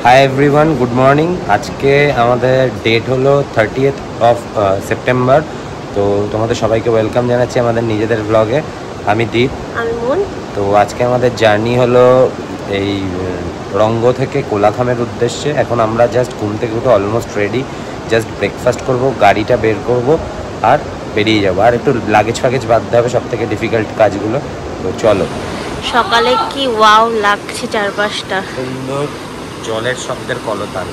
Hi everyone, good morning. আজকে আমাদের date হলো 30th অফ সেপ্টেম্বর। তো তোমাদের সবাইকে ওয়েলকাম জানাচ্ছি আমাদের নিজেদের ব্লগে। আমি দীপ, আমি মন। তো আজকে আমাদের জার্নি হলো এই রঙ্গ থেকে কোলাখামের উদ্দেশ্যে। এখন আমরা জাস্ট ঘুম থেকে উঠে অলমোস্ট রেডি, জাস্ট ব্রেকফাস্ট করব, গাড়িটা বের করব আর বেরিয়ে যাবো। আর একটু লাগেজ ফাগেজ বাঁধতে হবে, সব থেকে ডিফিকাল্ট কাজগুলো। তো চলো। সকালে কি ওয়াও লাগছে চারপাশটা, সুন্দর জলের শব্দের কলতান,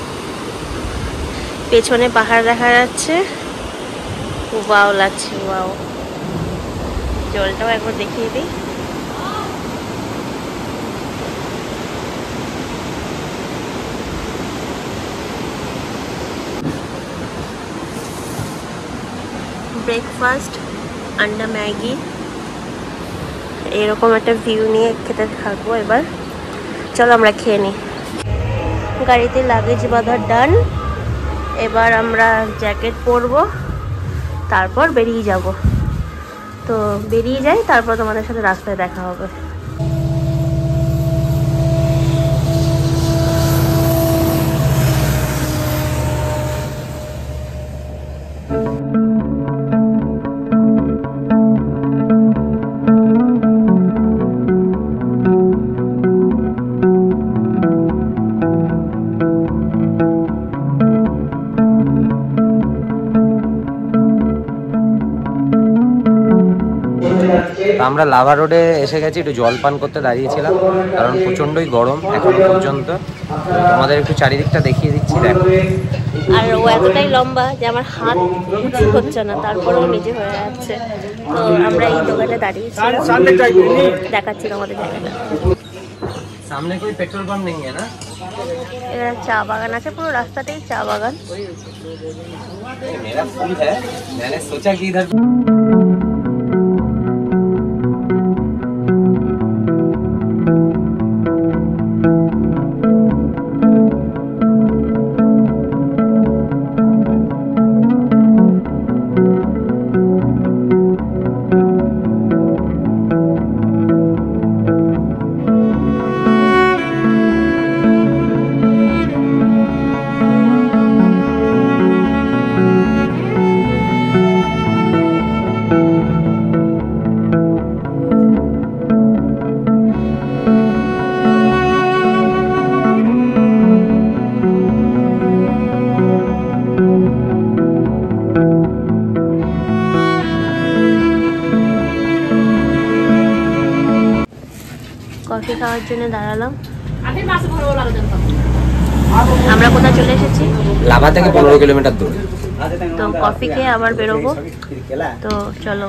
পেছনে পাহাড় দেখা যাচ্ছে, ওয়াও লাগছে ওয়াও। জলটাও একবার দেখিয়ে দিই। ব্রেকফাস্ট, আন্ডা ম্যাগি, এরকম একটা ভিউ নিয়ে খেতে থাকবো। এবার চলো আমরা খেয়ে নিই। গাড়িতে লাগেজ বাঁধা ডান। এবার আমরা জ্যাকেট পরবো, তারপর বেরিয়ে যাব। তো বেরিয়ে যাই, তারপর তোমাদের সাথে রাস্তায় দেখা হবে। আমরা লাভা রোডে এসে গেছি, একটু জল পান করতে দাঁড়িয়েছিলাম কারণ প্রচণ্ডই গরম এখন পর্যন্ত। তোমাদের একটু চারিদিকটা দেখিয়ে দিচ্ছি, দেখো। আর ও এতটাই লম্বা যে আমার হাত উঁচু হচ্ছে না, তারপরেও নিজে হয়ে যাচ্ছে। তো আমরা এই দোকানে দাঁড়িয়েছি, দেখাচ্ছি তোমাদের জায়গাটা। সামনে কোই পেট্রোল পাম্প নেই না? এটা চা বাগান আছে, পুরো রাস্তাটাই চা বাগান। মেরা ফুল হ্যায়, मैंने सोचा कि इधर কফি খাওয়ার জন্য দাঁড়ালাম। আমরা কোথায় চলে এসেছি? লাভা থেকে 15 কিলোমিটার দূরে। তো কফি খেয়ে আবার বেরোবো। তো চলো।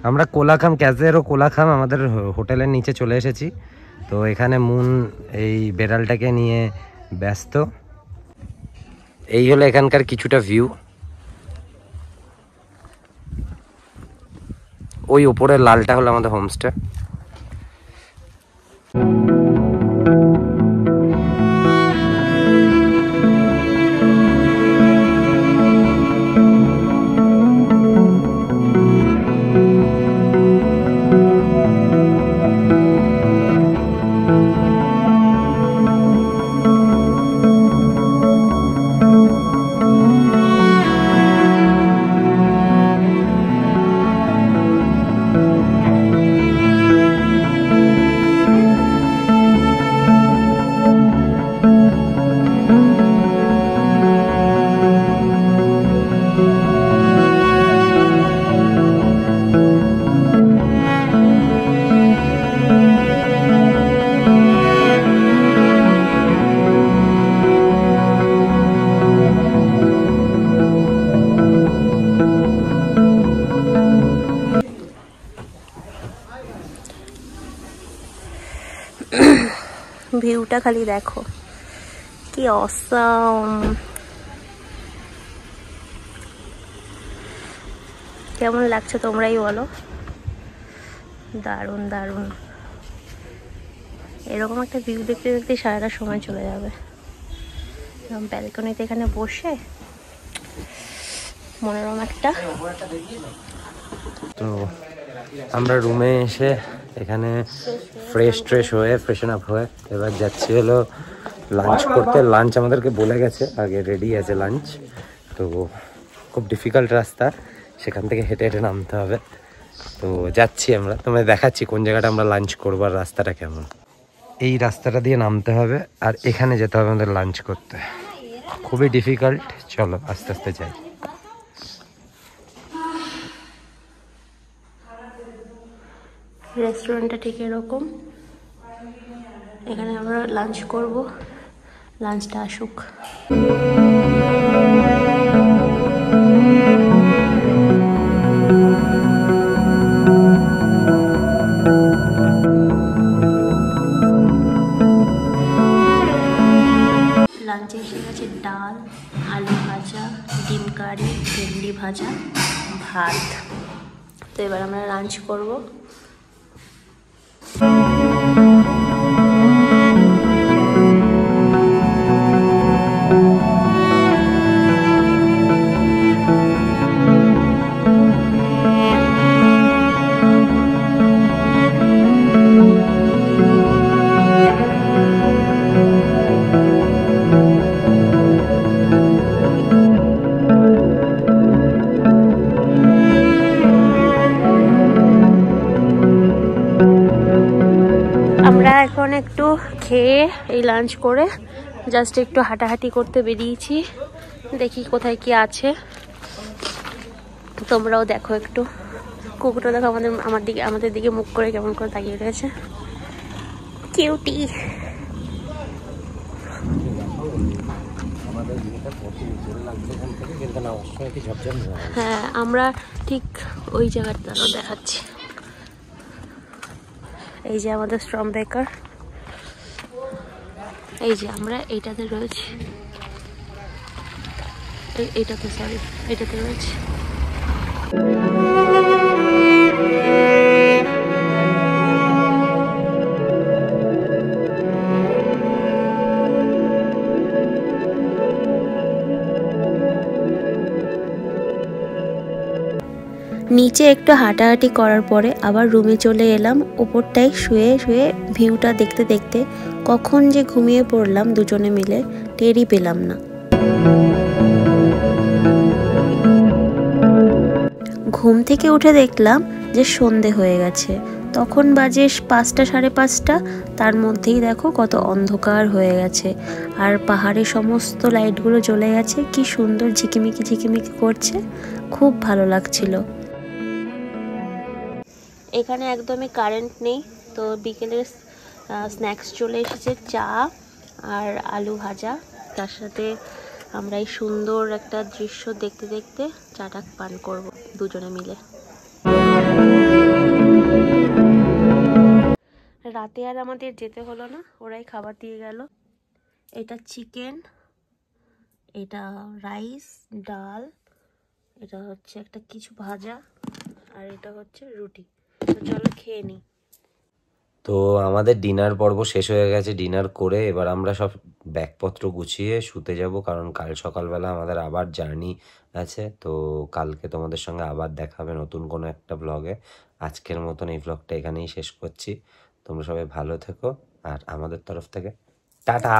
আমরা কোলাখাম ক্যাজের ও কোলাখাম আমাদের হোটেলের নিচে চলে এসেছি। তো এখানে মুন এই বেড়ালটাকে নিয়ে ব্যস্ত। এই হলো এখানকার কিছুটা ভিউ। ওই উপরের লালটা হলো আমাদের হোমস্টে। ভিউটা খালি দেখো, কি অসাম। কেমন লাগছে তোমরাই বলো। দারুণ দারুণ। এরকম একটা ভিউ দেখতে দেখতে সারাটা সময় চলে যাবে। ব্যালকনিতে এখানে বসে মনোরম একটা। তো আমরা রুমে এসে এখানে ফ্রেশ হয়ে ফ্রেশন আপ হয়ে এবার যাচ্ছি হলো লাঞ্চ করতে। লাঞ্চ আমাদেরকে বলে গেছে আগে, রেডি আছে লাঞ্চ। তো খুব ডিফিকাল্ট রাস্তা, সেখান থেকে হেঁটে হেঁটে নামতে হবে। তো যাচ্ছি আমরা, তোমায় দেখাচ্ছি কোন জায়গাটা আমরা লাঞ্চ করবো আর রাস্তাটা কেমন। এই রাস্তাটা দিয়ে নামতে হবে আর এখানে যেতে হবে আমাদের লাঞ্চ করতে। খুবই ডিফিকাল্ট, চলো আস্তে আস্তে যাই। রেস্টুরেন্টটা ঠিক এরকম, এখানে আমরা লাঞ্চ করব। লাঞ্চটা আসুক। লাঞ্চে এসে গেছে ডাল, আলু ভাজা, ডিম কারি, ভেন্ডি ভাজা, ভাত। তো এবার আমরা লাঞ্চ করব। আমরা এখন একটু খেয়ে এই লাঞ্চ করে জাস্ট একটু হাঁটাহাঁটি করতে বেরিয়েছি, দেখি কোথায় কি আছে। তোমরাও দেখো একটু। কুকুরটা দেখো আমাদের দিকে মুখ করে কেমন করে তাকিয়ে রয়েছে, কিউটি। হ্যাঁ, আমরা ঠিক ওই জায়গাটা দেখাচ্ছি। এই যে আমাদের স্ট্রম বেকার, এই যে আমরা এইটাতে রয়েছি, এইটাতে রয়েছে। নিচে একটু হাঁটাহাঁটি করার পরে আবার রুমে চলে এলাম। ওপরটায় শুয়ে শুয়ে ভিউটা দেখতে দেখতে কখন যে ঘুমিয়ে পড়লাম দুজনে মিলে, টেরই পেলাম না। ঘুম থেকে উঠে দেখলাম যে সন্ধে হয়ে গেছে। তখন বাজে 5টা সাড়ে 5টা। তার মধ্যেই দেখো কত অন্ধকার হয়ে গেছে, আর পাহাড়ে সমস্ত লাইটগুলো জ্বলে গেছে। কি সুন্দর ঝিকিমিকি ঝিকিমিকি করছে, খুব ভালো লাগছিল। এখানে একদমই কারেন্ট নেই, তো বিকেলের স্ন্যাক্স চলে এসেছে, চা আর আলু ভাজা। তার সাথে আমরা এই সুন্দর একটা দৃশ্য দেখতে দেখতে চাটা পান করব দুজনে মিলে। রাতে আর আমাদের যেতে হলো না, ওরাই খাবার দিয়ে গেল। এটা চিকেন, এটা রাইস, ডাল, এটা হচ্ছে একটা কিছু ভাজা, আর এটা হচ্ছে রুটি। তো চলো খেয়ে নিই। তো আমাদের ডিনার পর্ব শেষ হয়ে গেছে। ডিনার করে এবার আমরা সব ব্যাগপত্র গুছিয়ে শুতে যাব, কারণ কাল সকালবেলা আমাদের আবার জার্নি আছে। তো কালকে তোমাদের সঙ্গে আবার দেখা হবে নতুন কোনো একটা ব্লগে। আজকের মতন এই ব্লগটা এখানেই শেষ করছি। তোমরা সবাই ভালো থেকো, আর আমাদের তরফ থেকে টাটা।